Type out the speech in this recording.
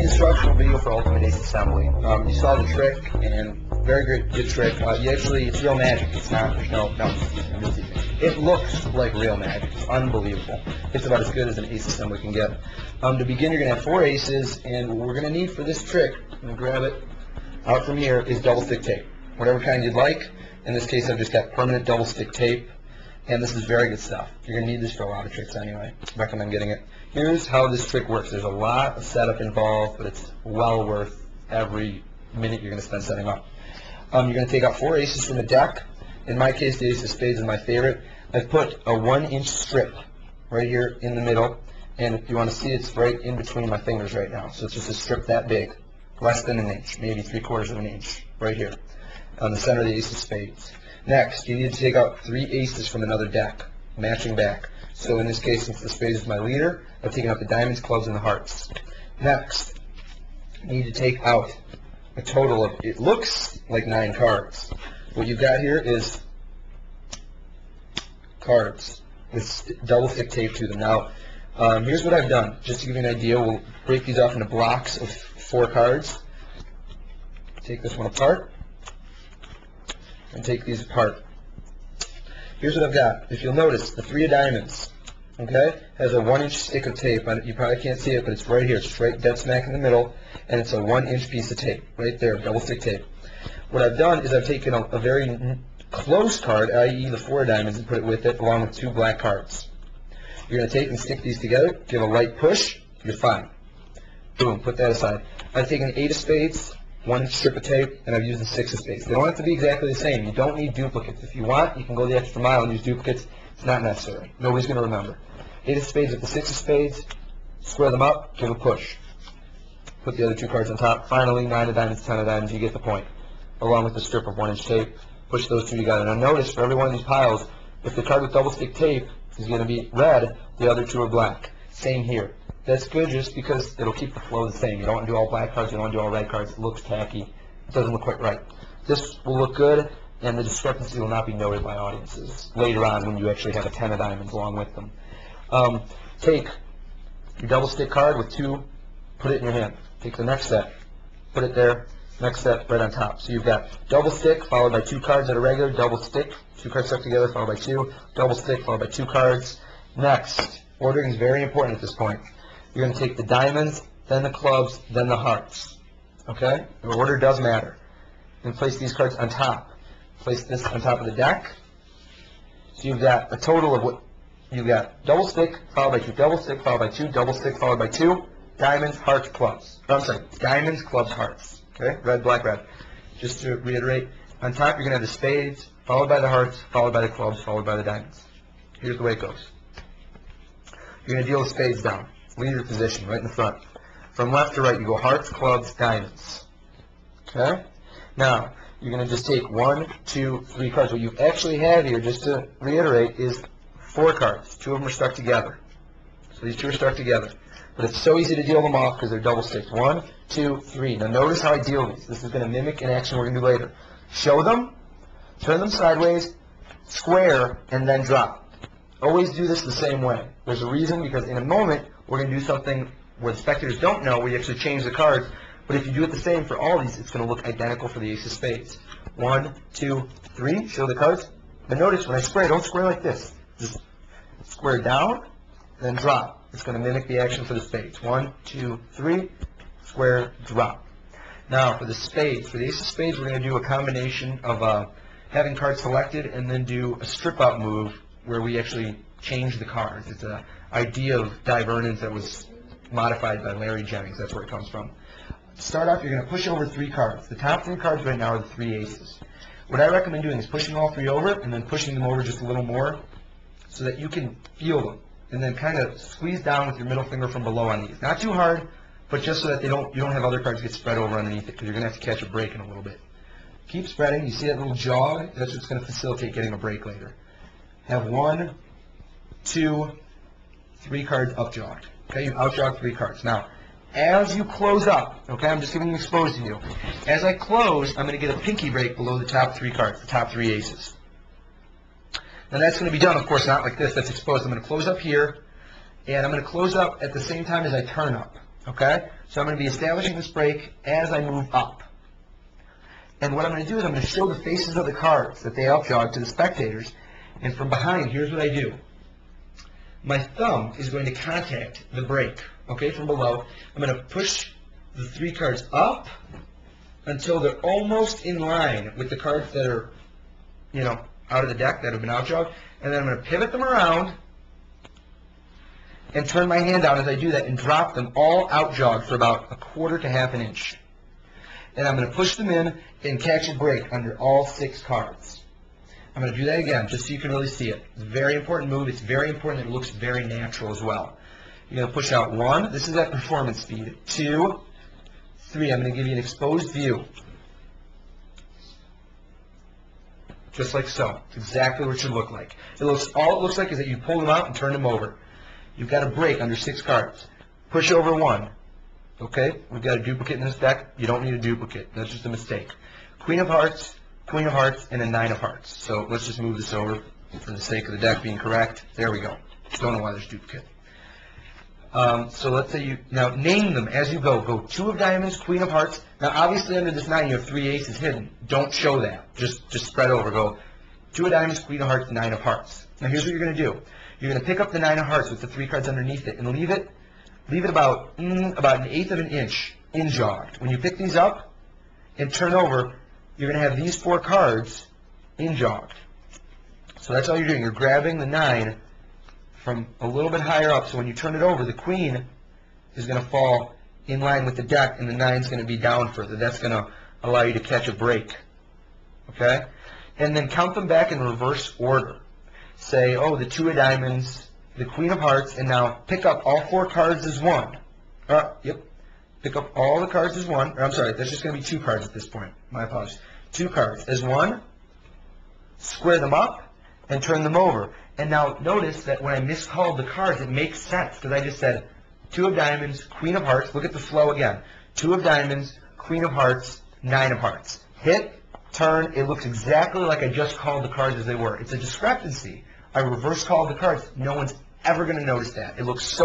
instructional video for Ultimate Ace Assembly. You saw the trick, and very good trick. It's real magic. It's not, it looks like real magic. It's unbelievable. It's about as good as an ace assembly can get. To begin, you're going to have 4 aces, and what we're going to need for this trick, I'm going to grab it out from here, is double stick tape. Whatever kind you'd like. In this case, I've just got permanent double stick tape, and this is very good stuff. You're going to need this for a lot of tricks anyway. I recommend getting it. Here's how this trick works. There's a lot of setup involved, but it's well worth every minute you're going to spend setting up. You're going to take out 4 aces from the deck. In my case, the ace of spades is my favorite. I've put a 1-inch strip right here in the middle, and if you want to see, it's right in between my fingers right now. So it's just a strip that big, less than an inch, maybe 3/4 of an inch, right here on the center of the ace of spades. Next, you need to take out 3 aces from another deck, matching back. So in this case, since the spades is my leader, I've taken out the diamonds, clubs, and the hearts. Next, you need to take out a total of, it looks like 9 cards. What you've got here is cards with double stick tape to them. Now, here's what I've done. Just to give you an idea, we'll break these off into blocks of 4 cards. Take this one apart and take these apart. Here's what I've got. If you'll notice, the 3 of diamonds, okay, has a 1-inch stick of tape. You probably can't see it, but it's right here. It's right dead smack in the middle, and it's a 1-inch piece of tape right there, double stick tape. What I've done is I've taken a very close card, i.e. the 4 of diamonds, and put it with it along with 2 black cards. You're going to take and stick these together, give a light push, you're fine. Boom, put that aside. I've taken the 8 of spades, 1-inch strip of tape, and I've used the 6 of spades. They don't have to be exactly the same. You don't need duplicates. If you want, you can go the extra mile and use duplicates. It's not necessary. Nobody's going to remember. 8 of spades with the 6 of spades, square them up, give a push. Put the other 2 cards on top. Finally, 9 of diamonds, 10 of diamonds, you get the point. Along with the strip of 1-inch tape, push those 2 together. Now notice, for every one of these piles, if the card with double stick tape is going to be red, the other 2 are black. Same here. That's good just because it'll keep the flow the same. You don't want to do all black cards, you don't want to do all red cards. It looks tacky. It doesn't look quite right. This will look good, and the discrepancy will not be noted by audiences later on when you actually have a 10 of diamonds along with them. Take your double stick card with 2, put it in your hand. Take the next set, put it there, next set right on top. So you've got double stick followed by 2 cards that are regular, double stick, 2 cards stuck together followed by 2, double stick followed by 2 cards. Next, ordering is very important at this point. You're going to take the diamonds, then the clubs, then the hearts. Okay? The order does matter. And place these cards on top. Place this on top of the deck. So you've got a total of what you've got: double stick followed by 2, double stick followed by 2, double stick followed by 2, diamonds, hearts, clubs. I'm sorry, diamonds, clubs, hearts. Okay? Red, black, red. Just to reiterate, on top you're going to have the spades, followed by the hearts, followed by the clubs, followed by the diamonds. Here's the way it goes. You're going to deal the spades down. Leader position, right in the front. From left to right, you go hearts, clubs, diamonds. Okay? Now, you're going to just take 1, 2, 3 cards. What you actually have here, just to reiterate, is 4 cards. 2 of them are stuck together. So these 2 are stuck together. But it's so easy to deal them off because they're double sticked. 1, 2, 3. Now notice how I deal these. This is going to mimic an action we're going to do later. Show them, turn them sideways, square, and then drop. Always do this the same way. There's a reason, because in a moment, we're going to do something where the spectators don't know, where you actually change the cards. But if you do it the same for all these, it's going to look identical for the ace of spades. 1, 2, 3, show the cards. But notice when I square, don't square like this. Just square down, then drop. It's going to mimic the action for the spades. 1, 2, 3, square, drop. Now for the spades, for the ace of spades, we're going to do a combination of having cards selected and then do a strip out move where we actually change the cards. It's an idea of divergence that was modified by Larry Jennings. That's where it comes from. To start off, you're going to push over 3 cards. The top 3 cards right now are the 3 aces. What I recommend doing is pushing all 3 over and then pushing them over just a little more so that you can feel them. And then kind of squeeze down with your middle finger from below on these. Not too hard, but just so that you don't have other cards get spread over underneath it, because you're going to have to catch a break in a little bit. Keep spreading. You see that little jog? That's what's going to facilitate getting a break later. Have 1, 2, 3 cards up jogged. Okay, you've out jogged 3 cards. Now, as you close up, okay, I'm just giving you exposed to you. As I close, I'm going to get a pinky break below the top 3 cards, the top 3 aces. Now that's going to be done, of course, not like this. That's exposed. I'm going to close up here, and I'm going to close up at the same time as I turn up. Okay? So I'm going to be establishing this break as I move up. And what I'm going to do is I'm going to show the faces of the cards that they up-jog to the spectators. And from behind, here's what I do. My thumb is going to contact the break, okay, from below. I'm going to push the 3 cards up until they're almost in line with the cards that are, out of the deck that have been out-jogged. And then I'm going to pivot them around and turn my hand down as I do that and drop them all out-jogged for about 1/4 to 1/2 inch. And I'm going to push them in and catch a break under all 6 cards. I'm going to do that again just so you can really see it. It's a very important move. It's very important. It looks very natural as well. You're going to push out 1. This is at performance speed. 2, 3. I'm going to give you an exposed view. Just like so. It's exactly what it should look like. All it looks like is that you pull them out and turn them over. You've got a break under 6 cards. Push over 1. Okay? We've got a duplicate in this deck. You don't need a duplicate. That's just a mistake. Queen of Hearts, and a 9 of Hearts. So let's just move this over for the sake of the deck being correct. There we go. Don't know why there's duplicate. So let's say you now name them as you go. Go 2 of Diamonds, Queen of Hearts. Now obviously under this 9 you have 3 aces hidden. Don't show that. Just spread over. Go 2 of Diamonds, Queen of Hearts, 9 of Hearts. Now here's what you're going to do. You're going to pick up the 9 of Hearts with the 3 cards underneath it and leave it about 1/8 of an inch in-jogged. When you pick these up and turn over, you're going to have these 4 cards in-jogged. So that's all you're doing. You're grabbing the 9 from a little bit higher up, so when you turn it over, the Queen is going to fall in line with the deck, and the 9 is going to be down further. That's going to allow you to catch a break. Okay? And then count them back in reverse order. Say, oh, the 2 of Diamonds, the Queen of Hearts, and now pick up all 4 cards as 1. Yep. Pick up all the cards as 1. I'm sorry, that's just going to be 2 cards at this point. My apologies. 2 cards as 1. Square them up and turn them over. And now notice that when I miscalled the cards, it makes sense because I just said 2 of Diamonds, Queen of Hearts. Look at the flow again. 2 of Diamonds, Queen of Hearts, 9 of Hearts. Hit, turn. It looks exactly like I just called the cards as they were. It's a discrepancy. I reverse called the cards. No one's ever going to notice that. It looks so